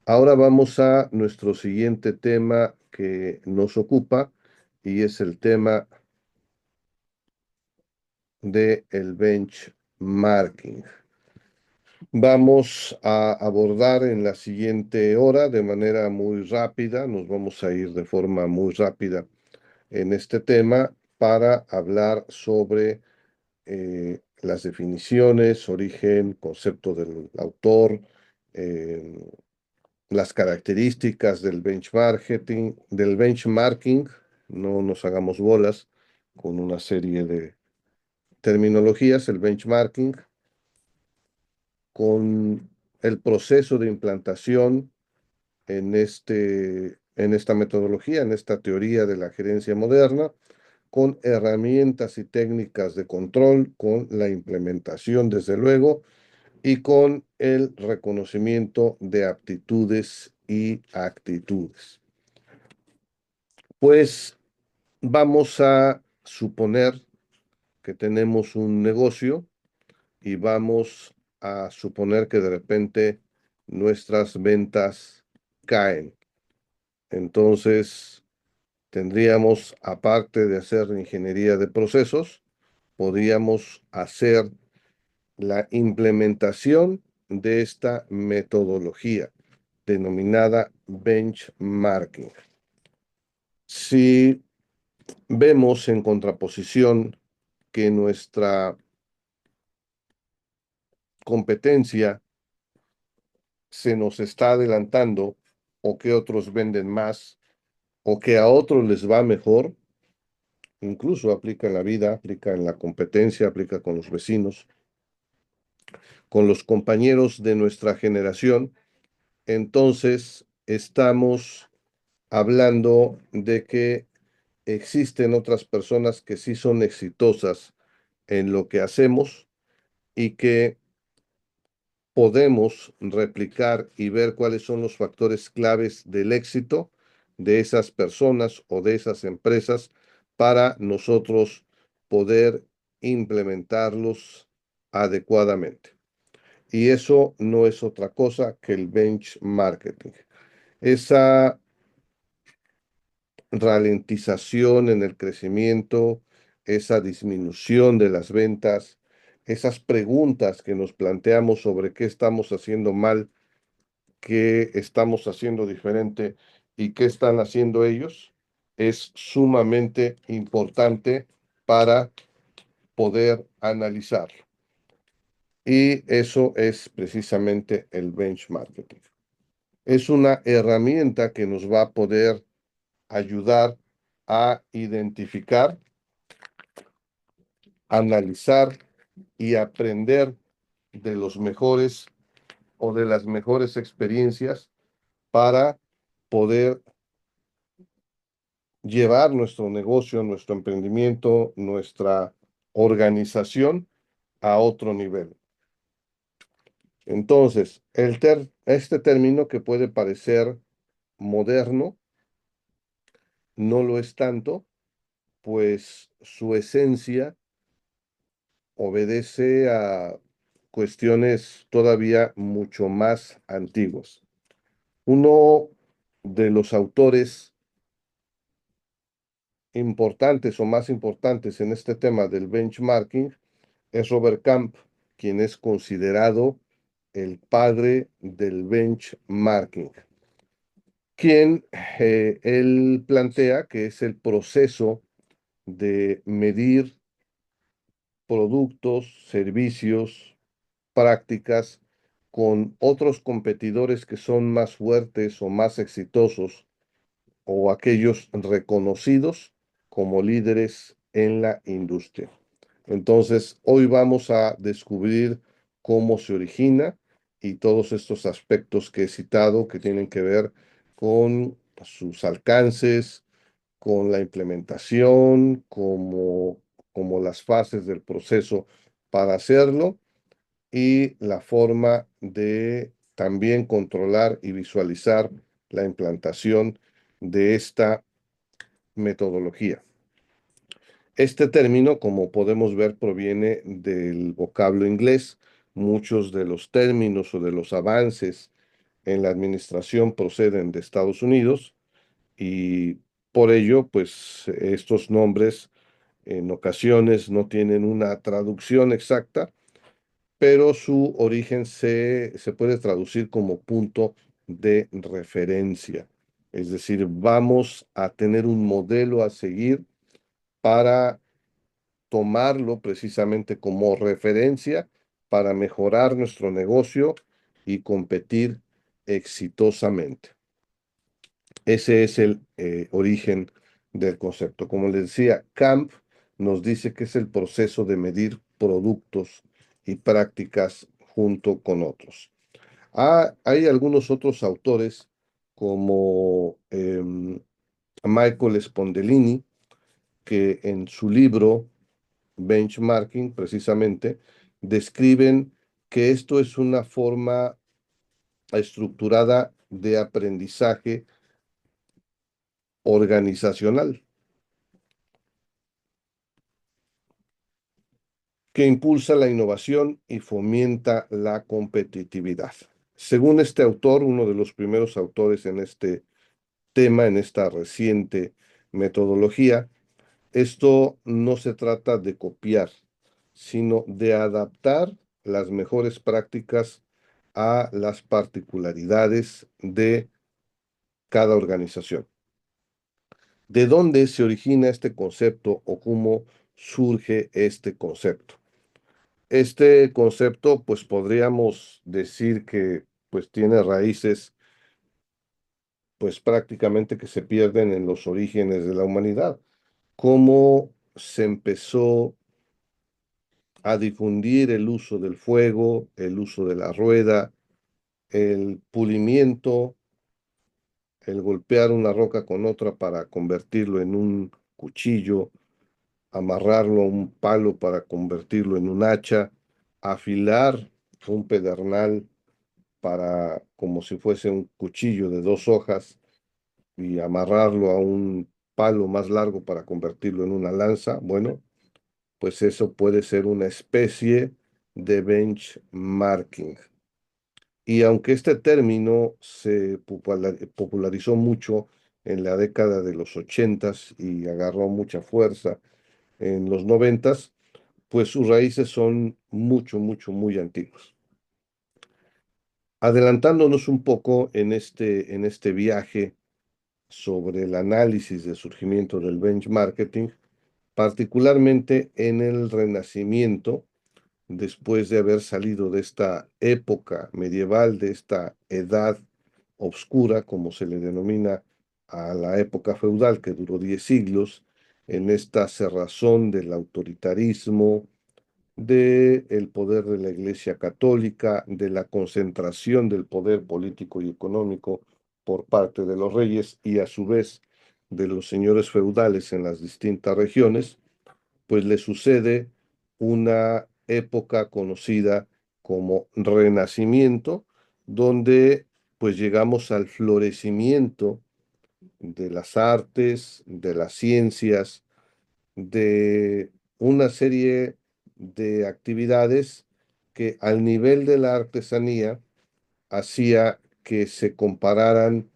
Ahora vamos a nuestro siguiente tema que nos ocupa y es el tema de el benchmarking. Vamos a abordar en la siguiente hora de manera muy rápida, nos vamos a ir de forma muy rápida en este tema para hablar sobre las definiciones, origen, concepto del autor, eh, las características del benchmarking, no nos hagamos bolas con una serie de terminologías, el benchmarking, con el proceso de implantación en esta metodología, en esta teoría de la gerencia moderna, con herramientas y técnicas de control, con la implementación, desde luego, y con el reconocimiento de aptitudes y actitudes. Pues vamos a suponer que tenemos un negocio y vamos a suponer que de repente nuestras ventas caen. Entonces, tendríamos, aparte de hacer ingeniería de procesos, podríamos hacer la implementación de esta metodología denominada benchmarking. Si vemos en contraposición que nuestra competencia se nos está adelantando o que otros venden más o que a otros les va mejor, incluso aplica en la vida, aplica en la competencia, aplica con los vecinos, con los compañeros de nuestra generación, entonces estamos hablando de que existen otras personas que sí son exitosas en lo que hacemos y que podemos replicar y ver cuáles son los factores claves del éxito de esas personas o de esas empresas para nosotros poder implementarlos adecuadamente. Y eso no es otra cosa que el benchmarking. Esa ralentización en el crecimiento, esa disminución de las ventas, esas preguntas que nos planteamos sobre qué estamos haciendo mal, qué estamos haciendo diferente y qué están haciendo ellos, es sumamente importante para poder analizarlo. Y eso es precisamente el benchmarking. Es una herramienta que nos va a poder ayudar a identificar, analizar y aprender de los mejores o de las mejores experiencias para poder llevar nuestro negocio, nuestro emprendimiento, nuestra organización a otro nivel. Entonces, este término que puede parecer moderno, no lo es tanto, pues su esencia obedece a cuestiones todavía mucho más antiguas. Uno de los autores importantes o más importantes en este tema del benchmarking es Robert Camp, quien es considerado el padre del benchmarking, quien él plantea que es el proceso de medir productos, servicios, prácticas con otros competidores que son más fuertes o más exitosos o aquellos reconocidos como líderes en la industria. Entonces, hoy vamos a descubrir cómo se origina y todos estos aspectos que he citado que tienen que ver con sus alcances, con la implementación, como las fases del proceso para hacerlo y la forma de también controlar y visualizar la implantación de esta metodología. Este término, como podemos ver, proviene del vocablo inglés. Muchos de los términos o de los avances en la administración proceden de Estados Unidos y por ello, pues estos nombres en ocasiones no tienen una traducción exacta, pero su origen se puede traducir como punto de referencia. Es decir, vamos a tener un modelo a seguir para tomarlo precisamente como referencia para mejorar nuestro negocio y competir exitosamente. Ese es el origen del concepto. Como les decía, CAMP nos dice que es el proceso de medir productos y prácticas junto con otros. Hay algunos otros autores como Michael Spondellini, que en su libro Benchmarking, precisamente, describen que esto es una forma estructurada de aprendizaje organizacional que impulsa la innovación y fomenta la competitividad. Según este autor, uno de los primeros autores en este tema, en esta reciente metodología, esto no se trata de copiar, sino de adaptar las mejores prácticas a las particularidades de cada organización. ¿De dónde se origina este concepto o cómo surge este concepto? Este concepto, pues podríamos decir que pues tiene raíces pues prácticamente que se pierden en los orígenes de la humanidad. Cómo se empezó a difundir el uso del fuego, el uso de la rueda, el pulimiento, el golpear una roca con otra para convertirlo en un cuchillo, amarrarlo a un palo para convertirlo en un hacha, afilar un pedernal para como si fuese un cuchillo de dos hojas y amarrarlo a un palo más largo para convertirlo en una lanza. Bueno, pues eso puede ser una especie de benchmarking. Y aunque este término se popularizó mucho en la década de los ochentas y agarró mucha fuerza en los noventas, pues sus raíces son muy antiguas. Adelantándonos un poco en este viaje sobre el análisis del surgimiento del benchmarking, particularmente en el Renacimiento, después de haber salido de esta época medieval, de esta edad obscura, como se le denomina a la época feudal, que duró 10 siglos, en esta cerrazón del autoritarismo, del poder de la Iglesia Católica, de la concentración del poder político y económico por parte de los reyes y a su vez de los señores feudales en las distintas regiones, pues le sucede una época conocida como Renacimiento, donde pues llegamos al florecimiento de las artes, de las ciencias, de una serie de actividades que al nivel de la artesanía hacía que se compararan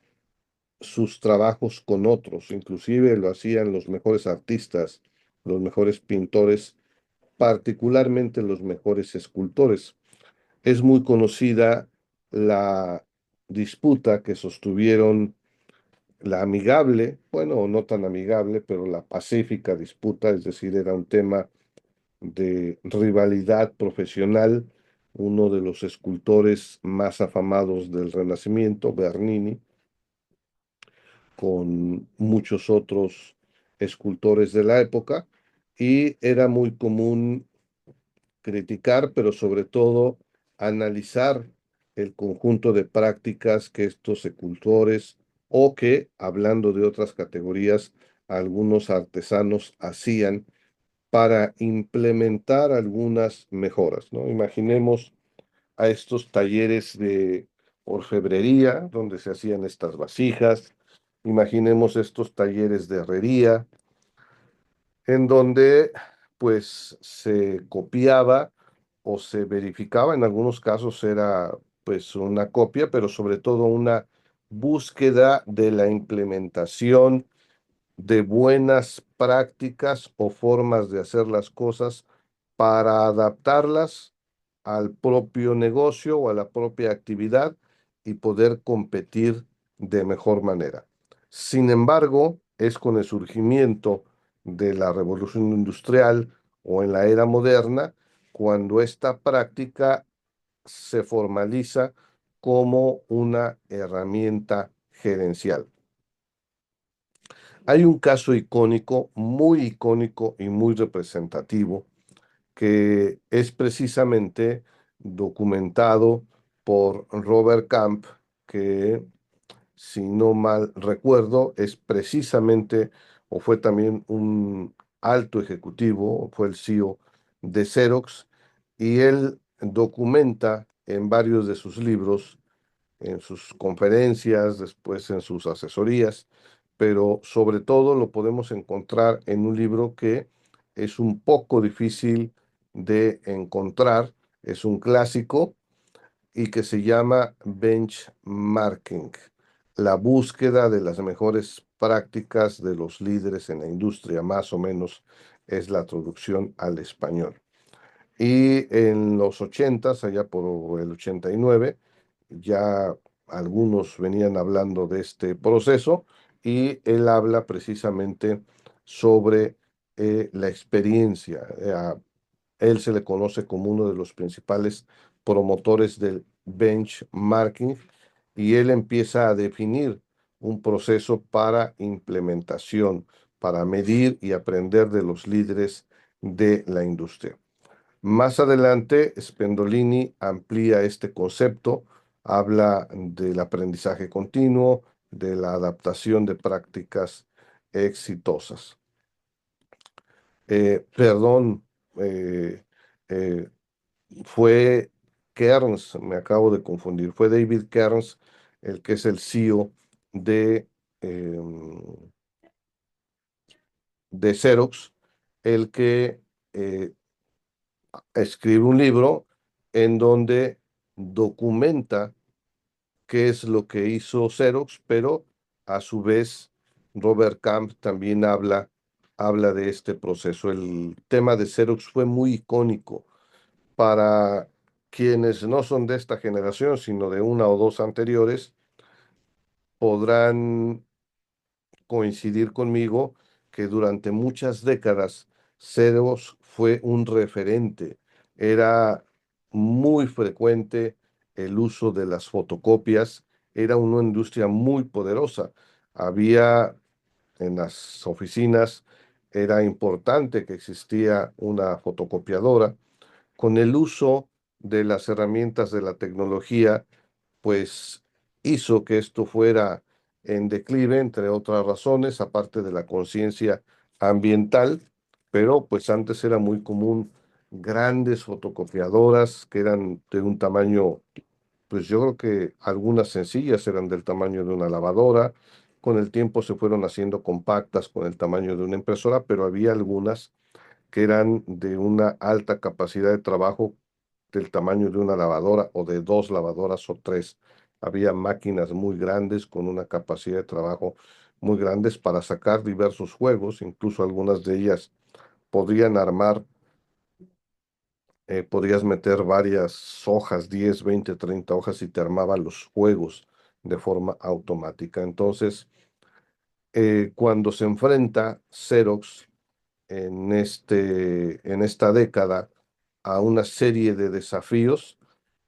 sus trabajos con otros, inclusive lo hacían los mejores artistas, los mejores pintores, particularmente los mejores escultores. Es muy conocida la disputa que sostuvieron, la amigable, bueno, no tan amigable, pero la pacífica disputa, es decir, era un tema de rivalidad profesional, uno de los escultores más afamados del Renacimiento, Bernini, con muchos otros escultores de la época, y era muy común criticar, pero sobre todo analizar el conjunto de prácticas que estos escultores o que, hablando de otras categorías, algunos artesanos hacían para implementar algunas mejoras, ¿no? Imaginemos a estos talleres de orfebrería donde se hacían estas vasijas, imaginemos estos talleres de herrería en donde pues se copiaba o se verificaba, en algunos casos era pues una copia, pero sobre todo una búsqueda de la implementación de buenas prácticas o formas de hacer las cosas para adaptarlas al propio negocio o a la propia actividad y poder competir de mejor manera. Sin embargo, es con el surgimiento de la revolución industrial o en la era moderna cuando esta práctica se formaliza como una herramienta gerencial. Hay un caso icónico y muy representativo, que es precisamente documentado por Robert Camp, que si no mal recuerdo, es precisamente o fue también un alto ejecutivo, fue el CEO de Xerox, y él documenta en varios de sus libros, en sus conferencias, después en sus asesorías, pero sobre todo lo podemos encontrar en un libro que es un poco difícil de encontrar, es un clásico y que se llama Benchmarking, la búsqueda de las mejores prácticas de los líderes en la industria, más o menos es la traducción al español. Y en los ochentas, allá por el 89, ya algunos venían hablando de este proceso y él habla precisamente sobre la experiencia. A él se le conoce como uno de los principales promotores del benchmarking y él empieza a definir un proceso para implementación, para medir y aprender de los líderes de la industria. Más adelante, Spendolini amplía este concepto, habla del aprendizaje continuo, de la adaptación de prácticas exitosas. Perdón, eh, eh, fue Kearns, me acabo de confundir, fue David Kearns, el que es el CEO de, em, de Xerox, el que eh, escribe un libro en donde documenta qué es lo que hizo Xerox, pero a su vez Robert Camp también habla de este proceso. El tema de Xerox fue muy icónico para quienes no son de esta generación, sino de una o dos anteriores, podrán coincidir conmigo que durante muchas décadas Xerox fue un referente. Era muy frecuente el uso de las fotocopias, era una industria muy poderosa. Había en las oficinas, era importante que existía una fotocopiadora. Con el uso de las herramientas de la tecnología, pues hizo que esto fuera en declive, entre otras razones, aparte de la conciencia ambiental, pero pues antes era muy común grandes fotocopiadoras que eran de un tamaño, pues yo creo que algunas sencillas eran del tamaño de una lavadora, con el tiempo se fueron haciendo compactas con el tamaño de una impresora, pero había algunas que eran de una alta capacidad de trabajo del tamaño de una lavadora o de dos lavadoras o tres. Había máquinas muy grandes con una capacidad de trabajo muy grandes para sacar diversos juegos, incluso algunas de ellas podrían armar, podrías meter varias hojas, 10, 20, 30 hojas y te armaban los juegos de forma automática. Entonces, cuando se enfrenta Xerox en esta década a una serie de desafíos,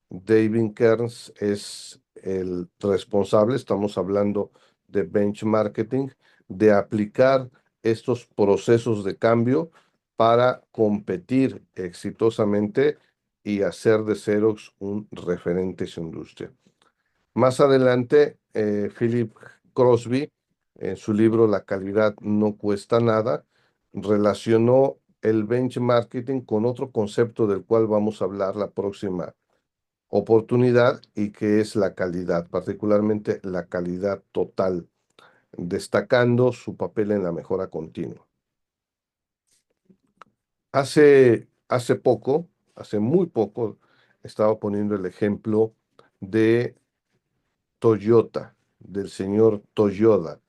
David Kearns es el responsable, estamos hablando de benchmarking, de aplicar estos procesos de cambio para competir exitosamente y hacer de Xerox un referente en su industria. Más adelante, Philip Crosby, en su libro La calidad no cuesta nada, relacionó el benchmarking con otro concepto del cual vamos a hablar la próxima oportunidad y que es la calidad, particularmente la calidad total, destacando su papel en la mejora continua. Hace poco, hace muy poco, estaba poniendo el ejemplo de Toyota, del señor Toyoda,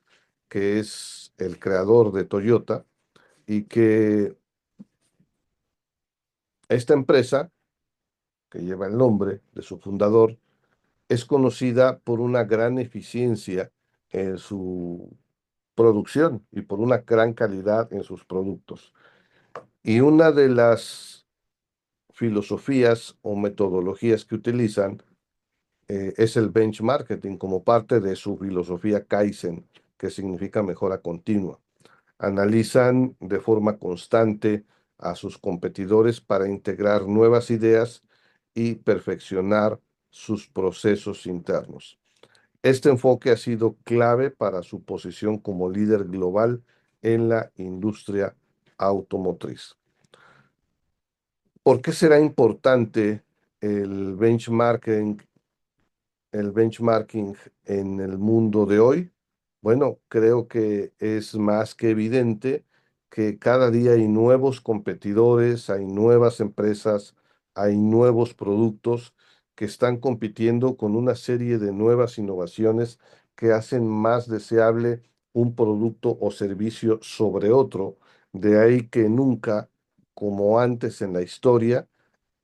que es el creador de Toyota, y que esta empresa, que lleva el nombre de su fundador, es conocida por una gran eficiencia en su producción y por una gran calidad en sus productos. Y una de las filosofías o metodologías que utilizan es el benchmarking como parte de su filosofía Kaizen, que significa mejora continua. Analizan de forma constante a sus competidores para integrar nuevas ideas y perfeccionar sus procesos internos. Este enfoque ha sido clave para su posición como líder global en la industria automotriz. ¿Por qué será importante el benchmarking el benchmarking en el mundo de hoy? Bueno, creo que es más que evidente que cada día hay nuevos competidores, hay nuevas empresas, hay nuevos productos que están compitiendo con una serie de nuevas innovaciones que hacen más deseable un producto o servicio sobre otro. De ahí que nunca, como antes en la historia,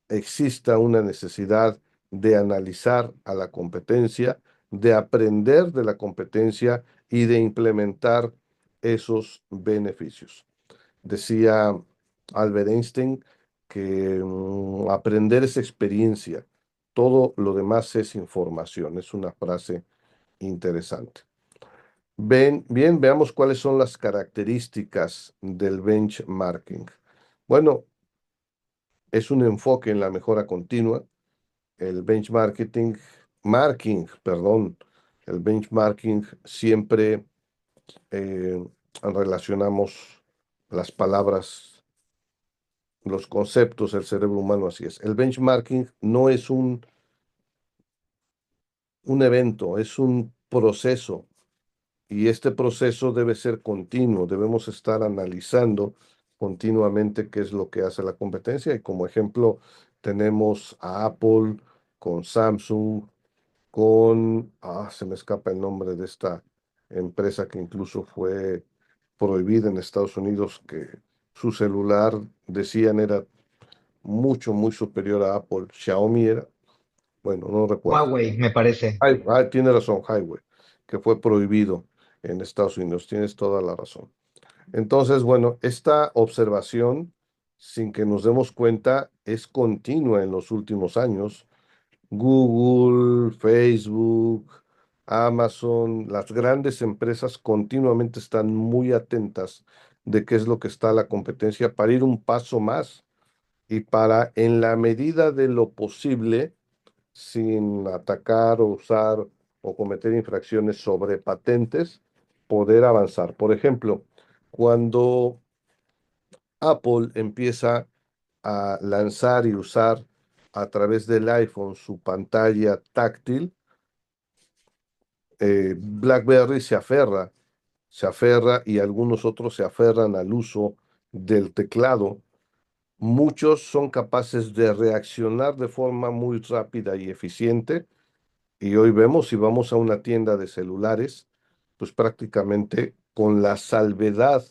exista una necesidad de analizar a la competencia, de aprender de la competencia y de implementar esos beneficios. Decía Albert Einstein que aprender es experiencia, todo lo demás es información. Es una frase interesante. Bien, veamos cuáles son las características del benchmarking. Bueno, es un enfoque en la mejora continua. El perdón, el benchmarking siempre eh, relacionamos las palabras, los conceptos, el cerebro humano, así es. El benchmarking no es un evento, es un proceso y este proceso debe ser continuo, debemos estar analizando continuamente qué es lo que hace la competencia y como ejemplo tenemos a Apple con Samsung, se me escapa el nombre de esta empresa que incluso fue prohibida en Estados Unidos, que su celular decían era muy superior a Apple. Xiaomi era, bueno, no recuerdo. Huawei, me parece. Tiene razón, Highway, que fue prohibido en Estados Unidos. Tienes toda la razón. Entonces, bueno, esta observación, sin que nos demos cuenta, es continua en los últimos años. Google, Facebook, Amazon, las grandes empresas continuamente están muy atentas de qué es lo que está la competencia para ir un paso más y para, en la medida de lo posible, sin atacar o usar o cometer infracciones sobre patentes, poder avanzar. Por ejemplo, cuando Apple empieza a lanzar y usar a través del iPhone su pantalla táctil, BlackBerry se aferra y algunos otros se aferran al uso del teclado. Muchos son capaces de reaccionar de forma muy rápida y eficiente. Y hoy vemos, si vamos a una tienda de celulares, pues prácticamente con la salvedad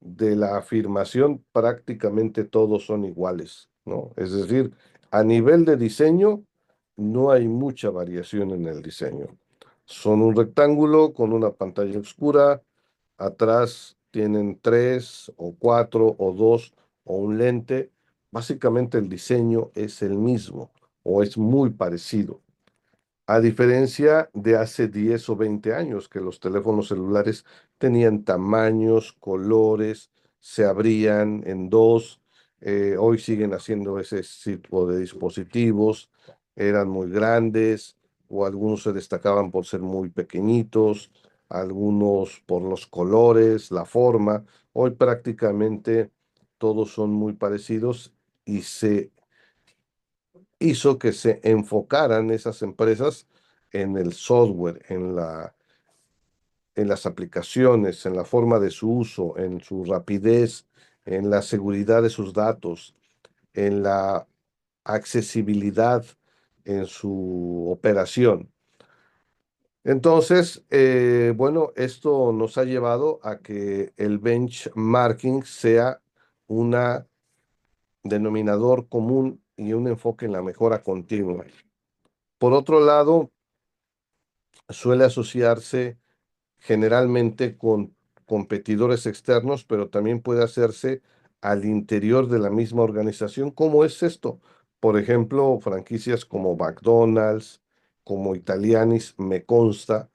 de la afirmación, prácticamente todos son iguales, ¿no? Es decir, a nivel de diseño, no hay mucha variación en el diseño. Son un rectángulo con una pantalla oscura, atrás tienen tres o cuatro o dos o un lente. Básicamente el diseño es el mismo o es muy parecido. A diferencia de hace 10 o 20 años, que los teléfonos celulares tenían tamaños, colores, se abrían en dos, hoy siguen haciendo ese tipo de dispositivos, eran muy grandes o algunos se destacaban por ser muy pequeñitos, algunos por los colores, la forma. Hoy prácticamente todos son muy parecidos y se hizo que se enfocaran esas empresas en el software, en las aplicaciones, en la forma de su uso, en su rapidez, en la seguridad de sus datos, en la accesibilidad en su operación. Entonces, bueno, esto nos ha llevado a que el benchmarking sea una denominador común y un enfoque en la mejora continua. Por otro lado, suele asociarse generalmente con competidores externos, pero también puede hacerse al interior de la misma organización. ¿Cómo es esto? Por ejemplo, franquicias como McDonald's, como Italianis, me consta,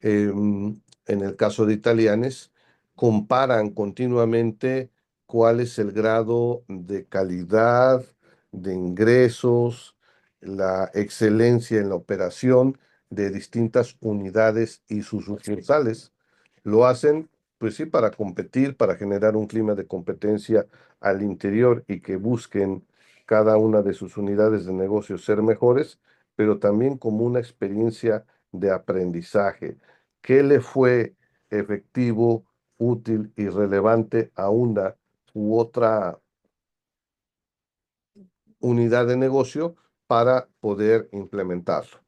en el caso de Italianes, comparan continuamente cuál es el grado de calidad, de ingresos, la excelencia en la operación de distintas unidades y sus sucursales. Lo hacen, pues sí, para competir, para generar un clima de competencia al interior y que busquen cada una de sus unidades de negocio ser mejores, pero también como una experiencia de aprendizaje. ¿Qué le fue efectivo, útil y relevante a una u otra unidad de negocio para poder implementarlo?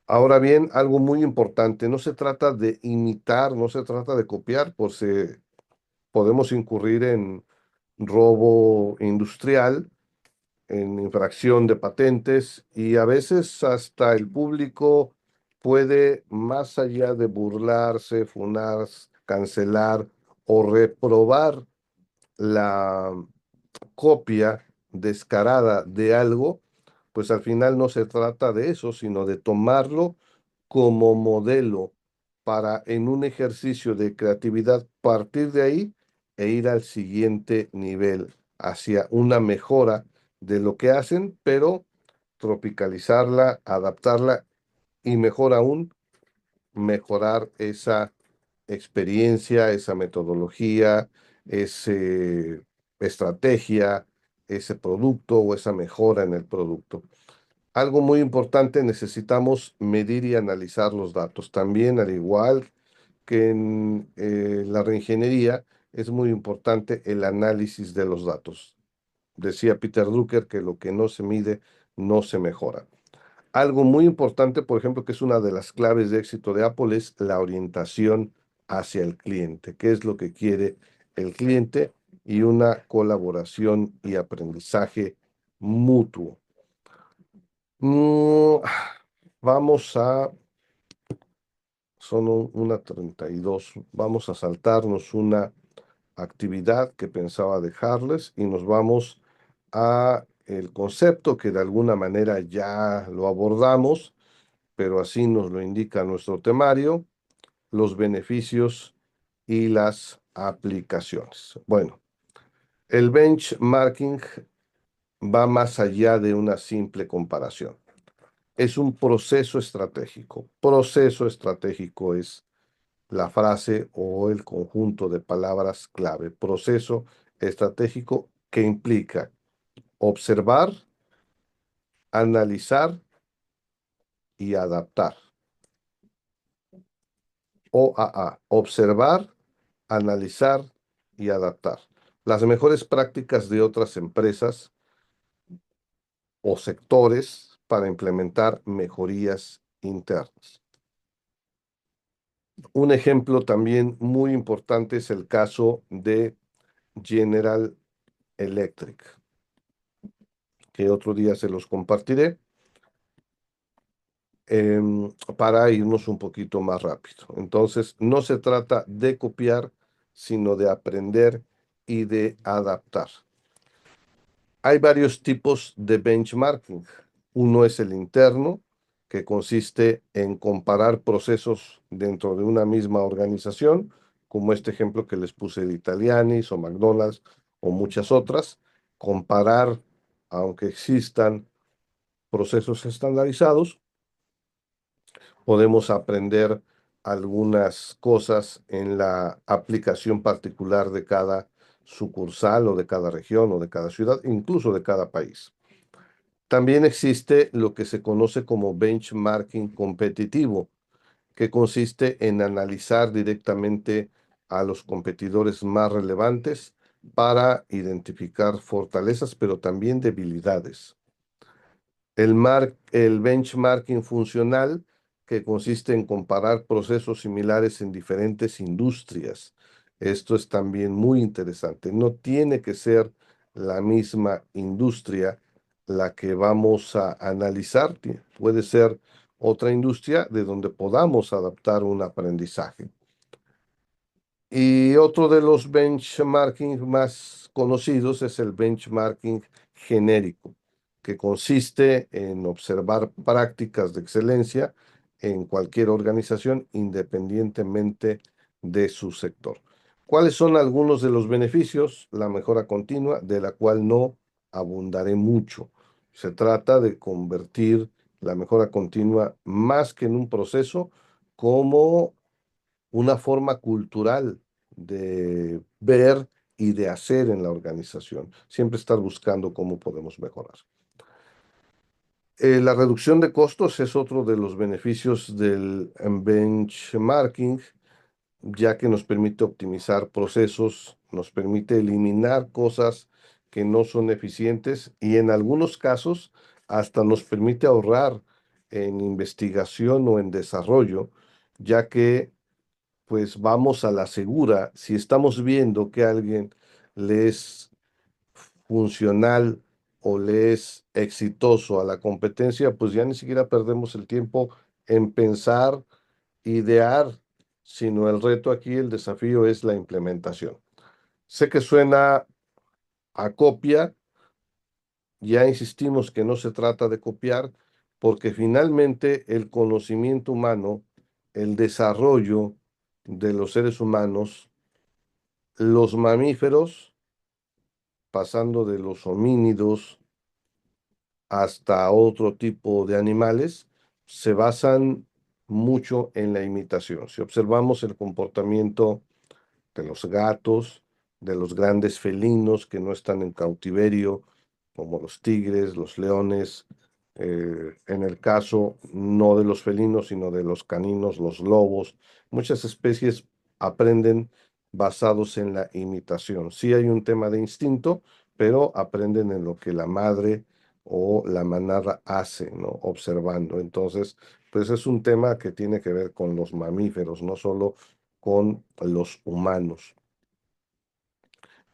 Ahora bien, algo muy importante, no se trata de imitar, no se trata de copiar, pues podemos incurrir en robo industrial, en infracción de patentes y a veces hasta el público puede, más allá de burlarse, funar, cancelar o reprobar la copia descarada de algo, pues al final no se trata de eso, sino de tomarlo como modelo para en un ejercicio de creatividad partir de ahí e ir al siguiente nivel, hacia una mejora de lo que hacen, pero tropicalizarla, adaptarla y mejor aún, mejorar esa experiencia, esa metodología, esa estrategia, ese producto o esa mejora en el producto. Algo muy importante, necesitamos medir y analizar los datos. También, al igual que en la reingeniería, es muy importante el análisis de los datos. Decía Peter Drucker que lo que no se mide no se mejora. Algo muy importante, por ejemplo, que es una de las claves de éxito de Apple, es la orientación hacia el cliente. ¿Qué es lo que quiere el cliente? Y una colaboración y aprendizaje mutuo. Mm, vamos a, son 1:32. Vamos a saltarnos una actividad que pensaba dejarles y nos vamos a el concepto que de alguna manera ya lo abordamos, pero así nos lo indica nuestro temario, los beneficios y las aplicaciones. Bueno, el benchmarking va más allá de una simple comparación. Es un proceso estratégico. Proceso estratégico es la frase o el conjunto de palabras clave. Proceso estratégico que implica observar, analizar y adaptar. OAA, observar, analizar y adaptar las mejores prácticas de otras empresas o sectores para implementar mejorías internas. Un ejemplo también muy importante es el caso de General Electric, que otro día se los compartiré, para irnos un poquito más rápido. Entonces, no se trata de copiar, sino de aprender y de adaptar. Hay varios tipos de benchmarking. Uno es el interno, que consiste en comparar procesos dentro de una misma organización, como este ejemplo que les puse de Italianis o McDonald's o muchas otras. Comparar, aunque existan procesos estandarizados, podemos aprender algunas cosas en la aplicación particular de cada sucursal o de cada región o de cada ciudad, incluso de cada país. También existe lo que se conoce como benchmarking competitivo, que consiste en analizar directamente a los competidores más relevantes para identificar fortalezas, pero también debilidades. El benchmarking funcional, que consiste en comparar procesos similares en diferentes industrias. Esto es también muy interesante. No tiene que ser la misma industria la que vamos a analizar. Puede ser otra industria de donde podamos adaptar un aprendizaje. Y otro de los benchmarking más conocidos es el benchmarking genérico, que consiste en observar prácticas de excelencia en cualquier organización independientemente de su sector. ¿Cuáles son algunos de los beneficios? La mejora continua, de la cual no abundaré mucho. Se trata de convertir la mejora continua más que en un proceso como una forma cultural de ver y de hacer en la organización. Siempre estar buscando cómo podemos mejorar. La reducción de costos es otro de los beneficios del benchmarking, ya que nos permite optimizar procesos, nos permite eliminar cosas que no son eficientes y en algunos casos hasta nos permite ahorrar en investigación o en desarrollo, ya que pues vamos a la segura. Si estamos viendo que a alguien le es funcional o le es exitoso a la competencia, pues ya ni siquiera perdemos el tiempo en pensar, idear, sino el reto aquí, el desafío es la implementación. Sé que suena a copia, ya insistimos que no se trata de copiar, porque finalmente el conocimiento humano, el desarrollo de los seres humanos, los mamíferos, pasando de los homínidos hasta otro tipo de animales, se basan mucho en la imitación. Si observamos el comportamiento de los gatos, de los grandes felinos que no están en cautiverio, como los tigres, los leones, en el caso no de los felinos, sino de los caninos, los lobos. Muchas especies aprenden basados en la imitación. Sí hay un tema de instinto, pero aprenden en lo que la madre o la manada hace, ¿no? Observando. Entonces, pues es un tema que tiene que ver con los mamíferos, no solo con los humanos.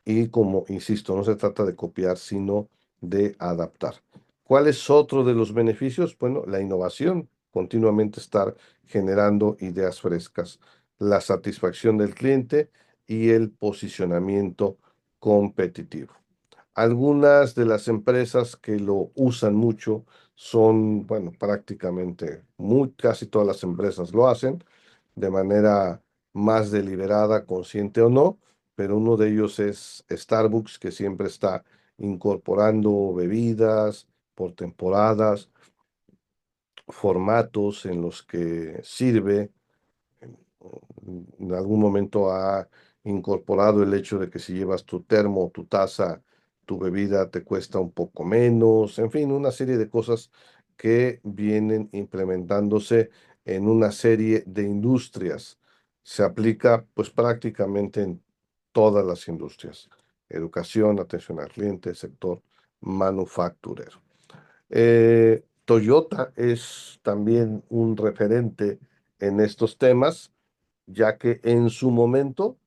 Y como insisto, no se trata de copiar, sino de adaptar. ¿Cuál es otro de los beneficios? Bueno, la innovación, continuamente estar generando ideas frescas, la satisfacción del cliente y el posicionamiento competitivo. Algunas de las empresas que lo usan mucho son, bueno, prácticamente casi todas las empresas lo hacen de manera más deliberada, consciente o no, pero uno de ellos es Starbucks, que siempre está incorporando bebidas por temporadas, formatos en los que sirve. En algún momento ha incorporado el hecho de que si llevas tu termo o tu taza, tu bebida te cuesta un poco menos, en fin, una serie de cosas que vienen implementándose en una serie de industrias. Se aplica pues prácticamente en todas las industrias: educación, atención al cliente, sector manufacturero. Toyota es también un referente en estos temas, ya que en su momento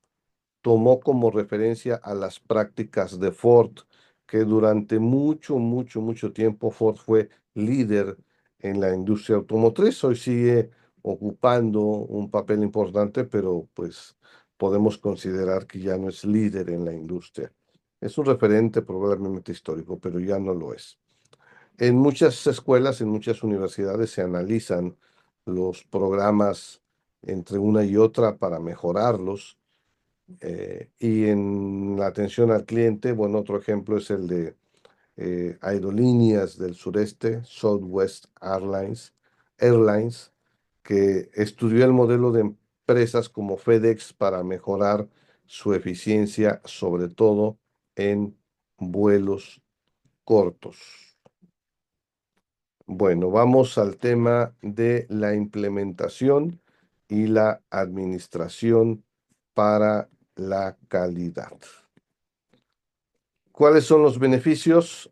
tomó como referencia a las prácticas de Ford, que durante mucho tiempo Ford fue líder en la industria automotriz. Hoy sigue ocupando un papel importante, pero pues podemos considerar que ya no es líder en la industria. Es un referente probablemente histórico, pero ya no lo es. En muchas escuelas, en muchas universidades se analizan los programas entre una y otra para mejorarlos. Y en la atención al cliente, bueno, otro ejemplo es el de Aerolíneas del Sureste, Southwest Airlines, que estudió el modelo de empresas como FedEx para mejorar su eficiencia, sobre todo en vuelos cortos. Bueno, vamos al tema de la implementación y la administración para la calidad. ¿Cuáles son los beneficios?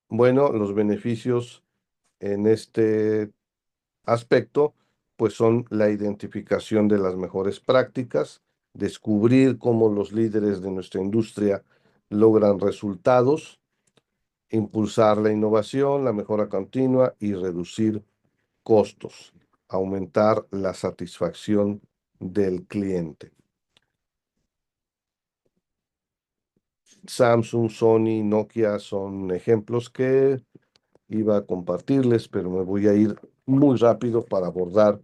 Bueno, los beneficios en este aspecto, pues son la identificación de las mejores prácticas, descubrir cómo los líderes de nuestra industria logran resultados, impulsar la innovación, la mejora continua y reducir costos, aumentar la satisfacción del cliente. Samsung, Sony, Nokia son ejemplos que iba a compartirles, pero me voy a ir muy rápido para abordar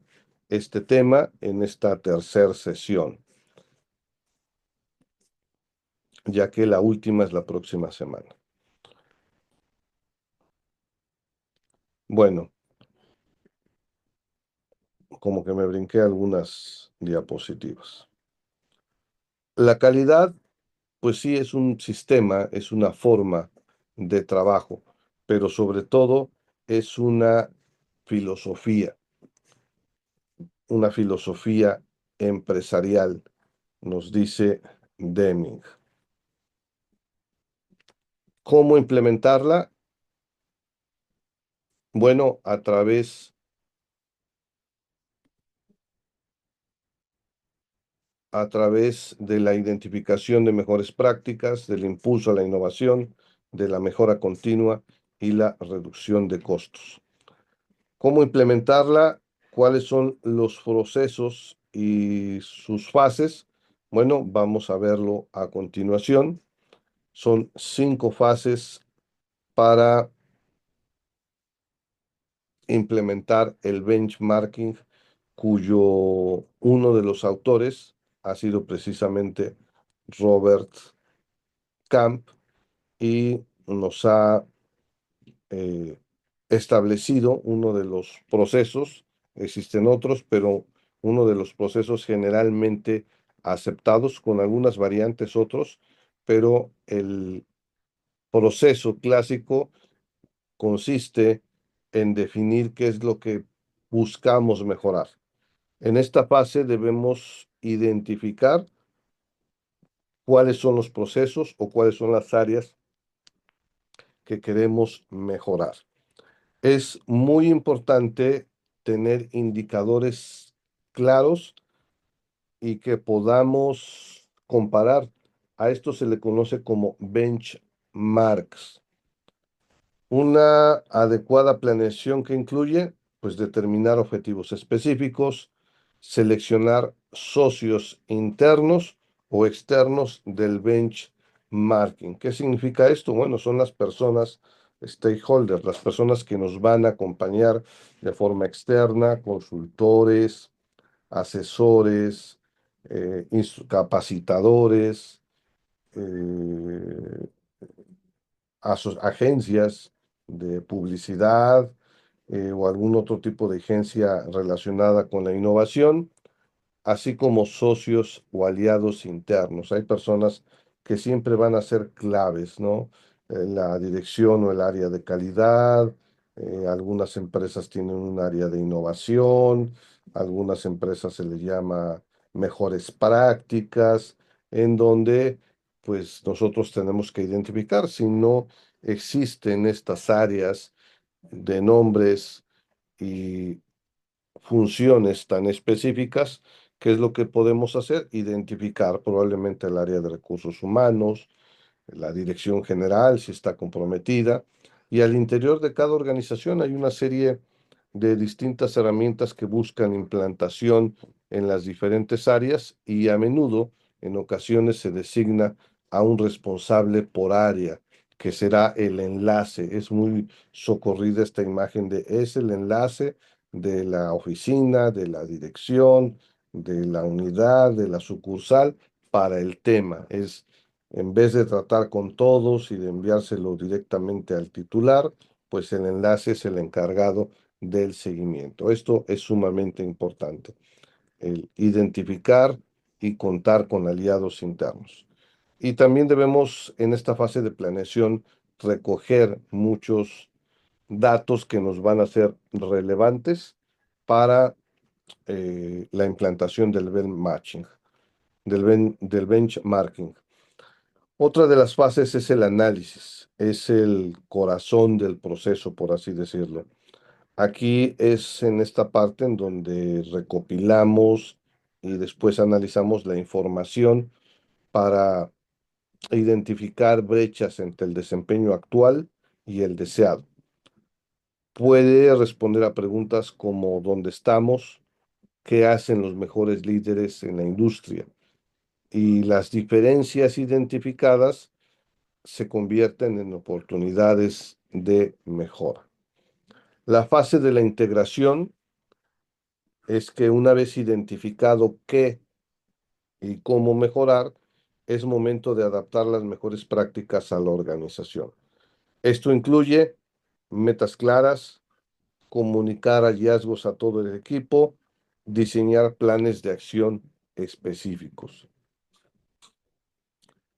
este tema en esta tercera sesión, ya que la última es la próxima semana. Bueno, como que me brinqué algunas diapositivas. La calidad, pues sí, es un sistema, es una forma de trabajo, pero sobre todo es una filosofía empresarial, nos dice Deming. ¿Cómo implementarla? Bueno, a través de la identificación de mejores prácticas, del impulso a la innovación, de la mejora continua y la reducción de costos. ¿Cómo implementarla? ¿Cuáles son los procesos y sus fases? Bueno, vamos a verlo a continuación. Son 5 fases para implementar el benchmarking, cuyo uno de los autores ha sido precisamente Robert Camp y nos ha eh, establecido uno de los procesos, existen otros, pero uno de los procesos generalmente aceptados, con algunas variantes otros, pero el proceso clásico consiste en definir qué es lo que buscamos mejorar. En esta fase debemos identificar cuáles son los procesos o cuáles son las áreas que queremos mejorar. Es muy importante tener indicadores claros y que podamos comparar. A esto se le conoce como benchmarks. Una adecuada planeación que incluye, pues, determinar objetivos específicos, seleccionar socios internos o externos del benchmarking. ¿Qué significa esto? Bueno, son las personas, stakeholders, las personas que nos van a acompañar de forma externa, consultores, asesores, capacitadores, eh, agencias de publicidad o algún otro tipo de agencia relacionada con la innovación, así como socios o aliados internos. Hay personas que siempre van a ser claves, ¿no? La dirección o el área de calidad, algunas empresas tienen un área de innovación, algunas empresas se les llama mejores prácticas, en donde pues nosotros tenemos que identificar si no existen estas áreas de nombres y funciones tan específicas. ¿Qué es lo que podemos hacer? Identificar probablemente el área de recursos humanos, la dirección general, si está comprometida, y al interior de cada organización hay una serie de distintas herramientas que buscan implantación en las diferentes áreas y a menudo, en ocasiones, se designa a un responsable por área, que será el enlace. Es muy socorrida esta imagen de es el enlace de la oficina, de la dirección, de la unidad, de la sucursal para el tema. Es en vez de tratar con todos y de enviárselo directamente al titular, pues el enlace es el encargado del seguimiento. Esto es sumamente importante, el identificar y contar con aliados internos. Y también debemos, en esta fase de planeación, recoger muchos datos que nos van a ser relevantes para la implantación del benchmarking. Otra de las fases es el análisis, es el corazón del proceso, por así decirlo. Aquí es en esta parte en donde recopilamos y después analizamos la información para identificar brechas entre el desempeño actual y el deseado. Puede responder a preguntas como ¿dónde estamos? ¿Qué hacen los mejores líderes en la industria? Y las diferencias identificadas se convierten en oportunidades de mejora. La fase de la integración es que una vez identificado qué y cómo mejorar, es momento de adaptar las mejores prácticas a la organización. Esto incluye metas claras, comunicar hallazgos a todo el equipo, diseñar planes de acción específicos.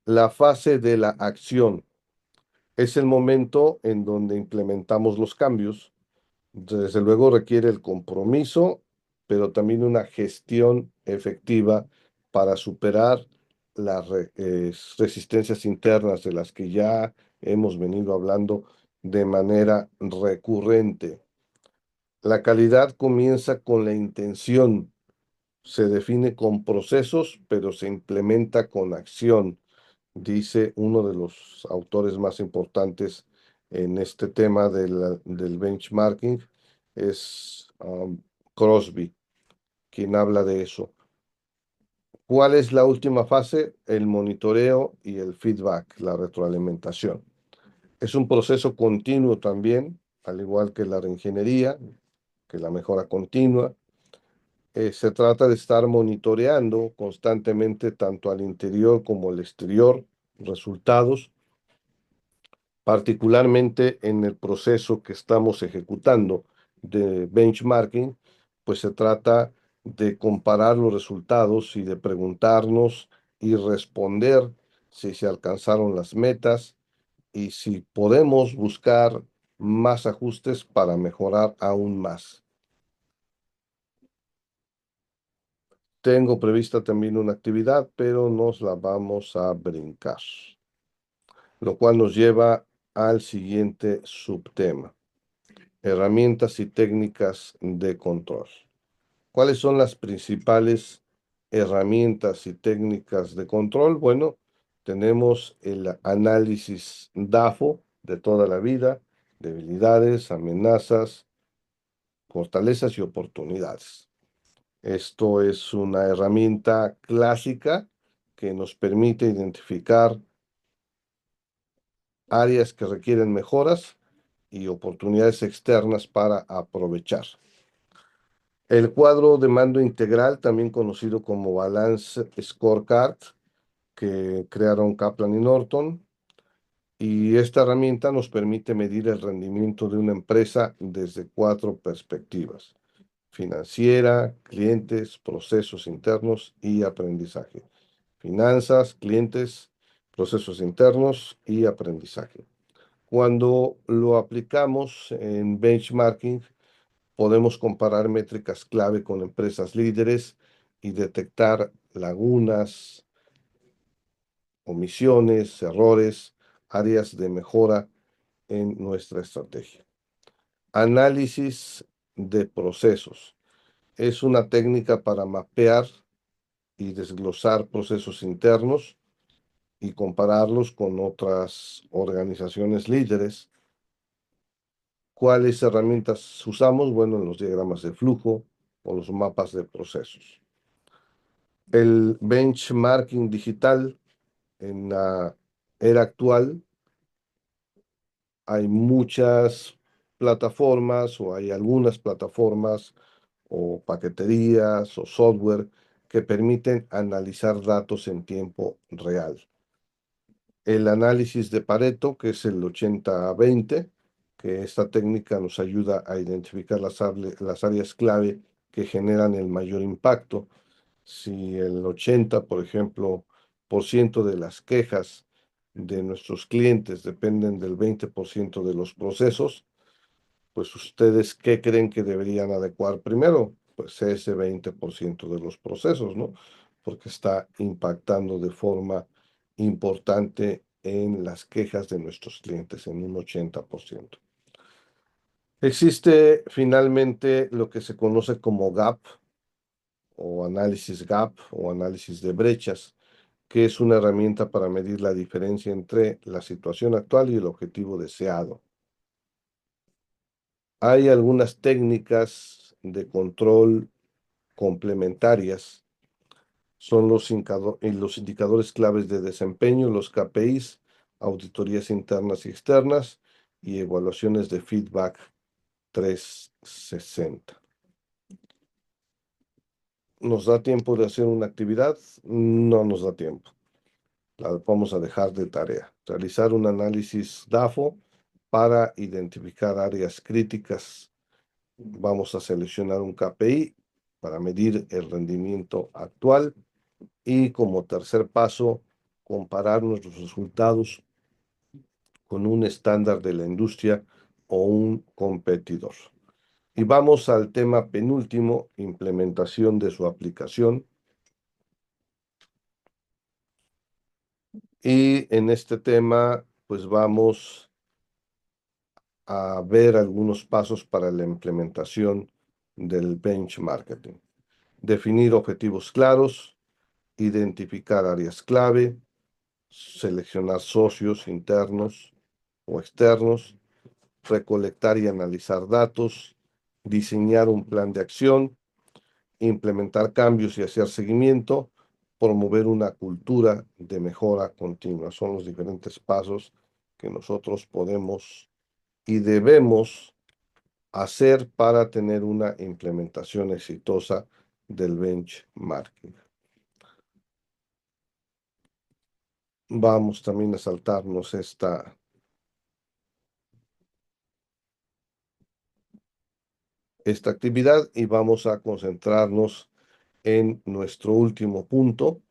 La fase de la acción es el momento en donde implementamos los cambios. Desde luego requiere el compromiso, pero también una gestión efectiva para superar las resistencias internas de las que ya hemos venido hablando de manera recurrente. La calidad comienza con la intención, se define con procesos, pero se implementa con acción, dice uno de los autores más importantes en este tema del benchmarking, es Crosby, quien habla de eso. ¿Cuál es la última fase? El monitoreo y el feedback, la retroalimentación. Es un proceso continuo también, al igual que la reingeniería, que la mejora continua. Se trata de estar monitoreando constantemente tanto al interior como al exterior resultados, particularmente en el proceso que estamos ejecutando de benchmarking, pues se trata de comparar los resultados y de preguntarnos y responder si se alcanzaron las metas y si podemos buscar más ajustes para mejorar aún más. Tengo prevista también una actividad, pero nos la vamos a brincar, lo cual nos lleva al siguiente subtema: herramientas y técnicas de control. ¿Cuáles son las principales herramientas y técnicas de control? Bueno, tenemos el análisis DAFO de toda la vida, debilidades, amenazas, fortalezas y oportunidades. Esto es una herramienta clásica que nos permite identificar áreas que requieren mejoras y oportunidades externas para aprovechar. El cuadro de mando integral, también conocido como Balance Scorecard, que crearon Kaplan y Norton, y esta herramienta nos permite medir el rendimiento de una empresa desde 4 perspectivas: financiera, clientes, procesos internos y aprendizaje. Finanzas, clientes, procesos internos y aprendizaje. Cuando lo aplicamos en benchmarking, podemos comparar métricas clave con empresas líderes y detectar lagunas, omisiones, errores, áreas de mejora en nuestra estrategia. Análisis de procesos. Es una técnica para mapear y desglosar procesos internos y compararlos con otras organizaciones líderes. ¿Cuáles herramientas usamos? Bueno, en los diagramas de flujo o los mapas de procesos. El benchmarking digital en la era actual, hay muchas plataformas o hay algunas plataformas o paqueterías o software que permiten analizar datos en tiempo real. El análisis de Pareto, que es el 80-20, que esta técnica nos ayuda a identificar las áreas clave que generan el mayor impacto. Si el 80, por ejemplo, por ciento de las quejas de nuestros clientes dependen del 20% de los procesos, pues ustedes, ¿qué creen que deberían adecuar primero? Pues ese 20% de los procesos, ¿no? Porque está impactando de forma importante en las quejas de nuestros clientes, en un 80%. Existe finalmente lo que se conoce como gap o análisis de brechas, que es una herramienta para medir la diferencia entre la situación actual y el objetivo deseado. Hay algunas técnicas de control complementarias. Son los indicadores claves de desempeño, los KPIs, auditorías internas y externas y evaluaciones de feedback 360. ¿Nos da tiempo de hacer una actividad? No nos da tiempo. La vamos a dejar de tarea. Realizar un análisis DAFO para identificar áreas críticas. Vamos a seleccionar un KPI para medir el rendimiento actual y como tercer paso, comparar nuestros resultados con un estándar de la industria o un competidor. Y vamos al tema penúltimo, implementación de su aplicación. Y en este tema, pues vamos a ver algunos pasos para la implementación del benchmarking. Definir objetivos claros, identificar áreas clave, seleccionar socios internos o externos, recolectar y analizar datos, diseñar un plan de acción, implementar cambios y hacer seguimiento, promover una cultura de mejora continua. Son los diferentes pasos que nosotros podemos y debemos hacer para tener una implementación exitosa del benchmarking. Vamos también a saltarnos esta actividad y vamos a concentrarnos en nuestro último punto,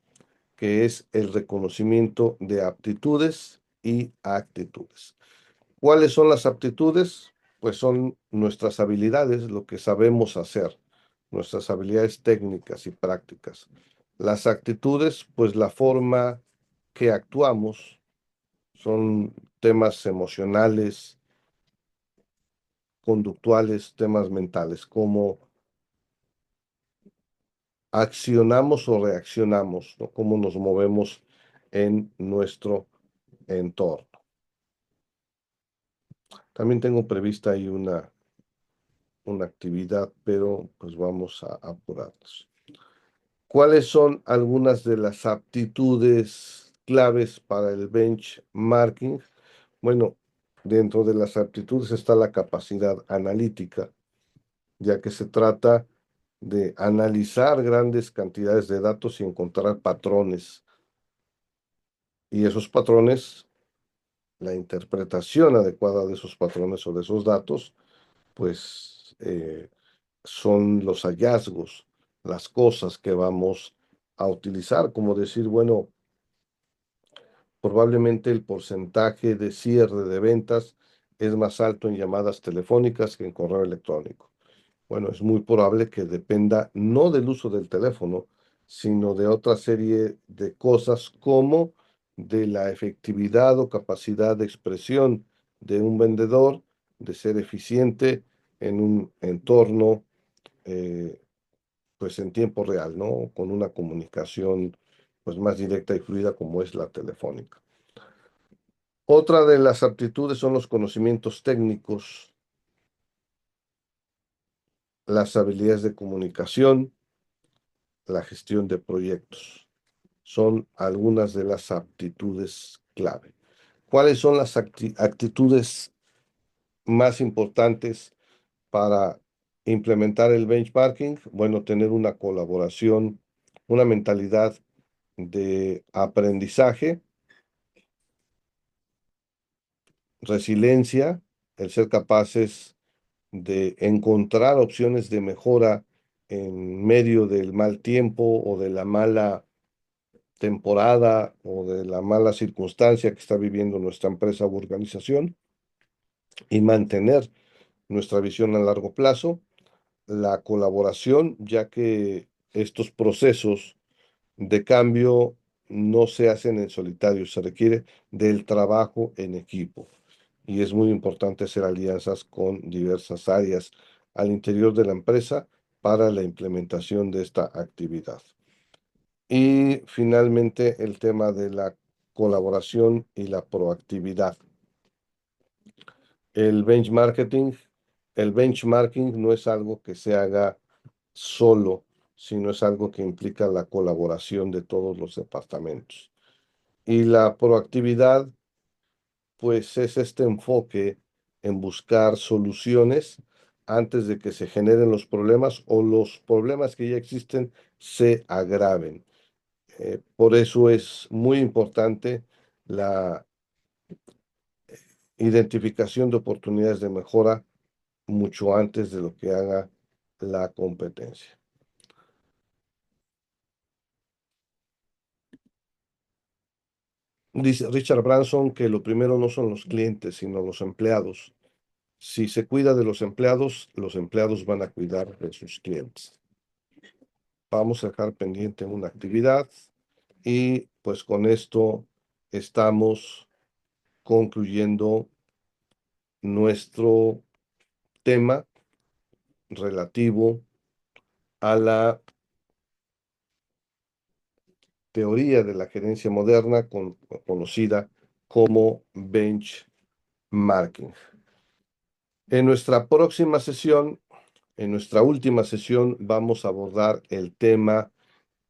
que es el reconocimiento de aptitudes y actitudes. ¿Cuáles son las aptitudes? Pues son nuestras habilidades, lo que sabemos hacer, nuestras habilidades técnicas y prácticas. Las actitudes, pues la forma que actuamos, son temas emocionales, conductuales, temas mentales, cómo accionamos o reaccionamos, ¿no? Cómo nos movemos en nuestro entorno. También tengo prevista ahí una actividad, pero pues vamos a apurarnos. ¿Cuáles son algunas de las aptitudes claves para el benchmarking? Bueno, dentro de las aptitudes está la capacidad analítica, ya que se trata de analizar grandes cantidades de datos y encontrar patrones. Y esos patrones, la interpretación adecuada de esos patrones o de esos datos, pues son los hallazgos, las cosas que vamos a utilizar, como decir, bueno, probablemente el porcentaje de cierre de ventas es más alto en llamadas telefónicas que en correo electrónico. Bueno, es muy probable que dependa no del uso del teléfono, sino de otra serie de cosas como de la efectividad o capacidad de expresión de un vendedor, de ser eficiente en un entorno eh, pues en tiempo real, ¿no? Con una comunicación pues más directa y fluida como es la telefónica. Otra de las aptitudes son los conocimientos técnicos, las habilidades de comunicación, la gestión de proyectos. Son algunas de las aptitudes clave. ¿Cuáles son las actitudes más importantes para implementar el benchmarking? Bueno, tener una colaboración, una mentalidad de aprendizaje, resiliencia, el ser capaces de encontrar opciones de mejora en medio del mal tiempo o de la mala temporada o de la mala circunstancia que está viviendo nuestra empresa u organización y mantener nuestra visión a largo plazo, la colaboración, ya que estos procesos de cambio no se hacen en solitario, se requiere del trabajo en equipo. Y es muy importante hacer alianzas con diversas áreas al interior de la empresa para la implementación de esta actividad. Y finalmente el tema de la colaboración y la proactividad. El benchmarking, el benchmarking no es algo que se haga solo, sino es algo que implica la colaboración de todos los departamentos. Y la proactividad, pues es este enfoque en buscar soluciones antes de que se generen los problemas o los problemas que ya existen se agraven. Por eso es muy importante la identificación de oportunidades de mejora mucho antes de lo que haga la competencia. Dice Richard Branson que lo primero no son los clientes, sino los empleados. Si se cuida de los empleados van a cuidar de sus clientes. Vamos a dejar pendiente una actividad y pues con esto estamos concluyendo nuestro tema relativo a la teoría de la gerencia moderna conocida como benchmarking. En nuestra próxima sesión, en nuestra última sesión, vamos a abordar el tema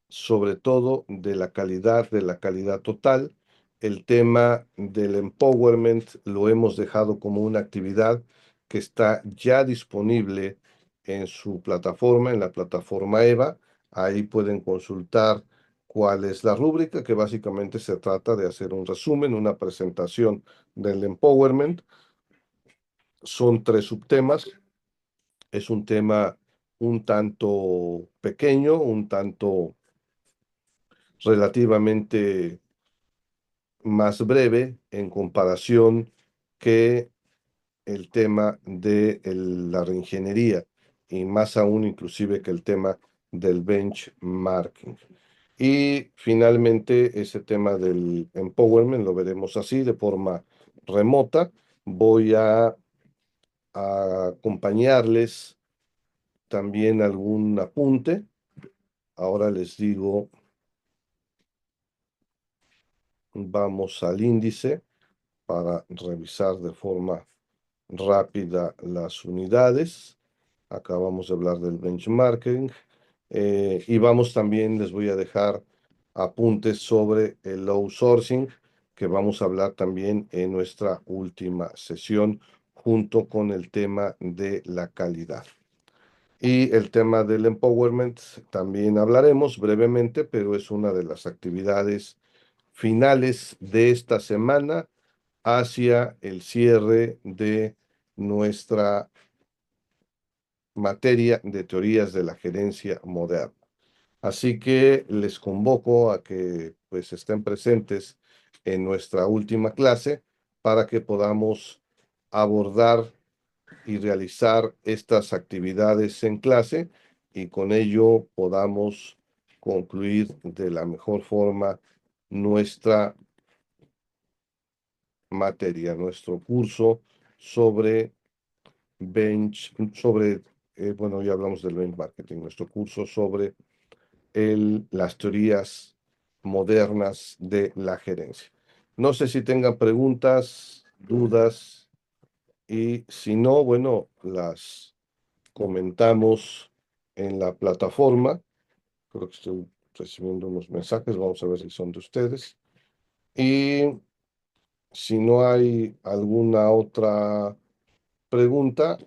sobre todo de la calidad total. El tema del empowerment lo hemos dejado como una actividad que está ya disponible en su plataforma, en la plataforma EVA. Ahí pueden consultar cuál es la rúbrica, que básicamente se trata de hacer un resumen, una presentación del empowerment. Son 3 subtemas. Es un tema un tanto pequeño, un tanto relativamente más breve en comparación que el tema de la reingeniería y más aún inclusive que el tema del benchmarking. Y finalmente ese tema del empowerment lo veremos así de forma remota. Voy a acompañarles también algún apunte. Ahora les digo, vamos al índice para revisar de forma rápida las unidades. Acabamos de hablar del benchmarking. Y vamos también, les voy a dejar apuntes sobre el outsourcing, que vamos a hablar también en nuestra última sesión, junto con el tema de la calidad. Y el tema del empowerment también hablaremos brevemente, pero es una de las actividades finales de esta semana hacia el cierre de nuestra materia de teorías de la gerencia moderna. Así que les convoco a que pues estén presentes en nuestra última clase para que podamos abordar y realizar estas actividades en clase y con ello podamos concluir de la mejor forma nuestra materia, nuestro curso sobre bueno, ya hablamos del bench marketing, nuestro curso sobre las teorías modernas de la gerencia. No sé si tengan preguntas, dudas, y si no, bueno, las comentamos en la plataforma. Creo que estoy recibiendo unos mensajes, vamos a ver si son de ustedes. Y si no hay alguna otra pregunta,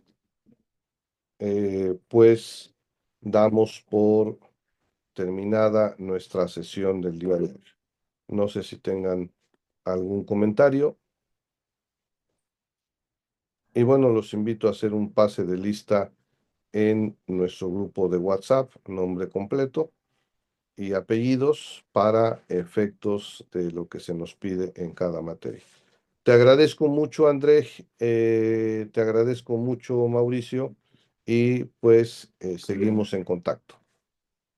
pues damos por terminada nuestra sesión del día de hoy. No sé si tengan algún comentario. Y bueno, los invito a hacer un pase de lista en nuestro grupo de WhatsApp, nombre completo y apellidos para efectos de lo que se nos pide en cada materia. Te agradezco mucho, André, te agradezco mucho, Mauricio, y pues seguimos en contacto.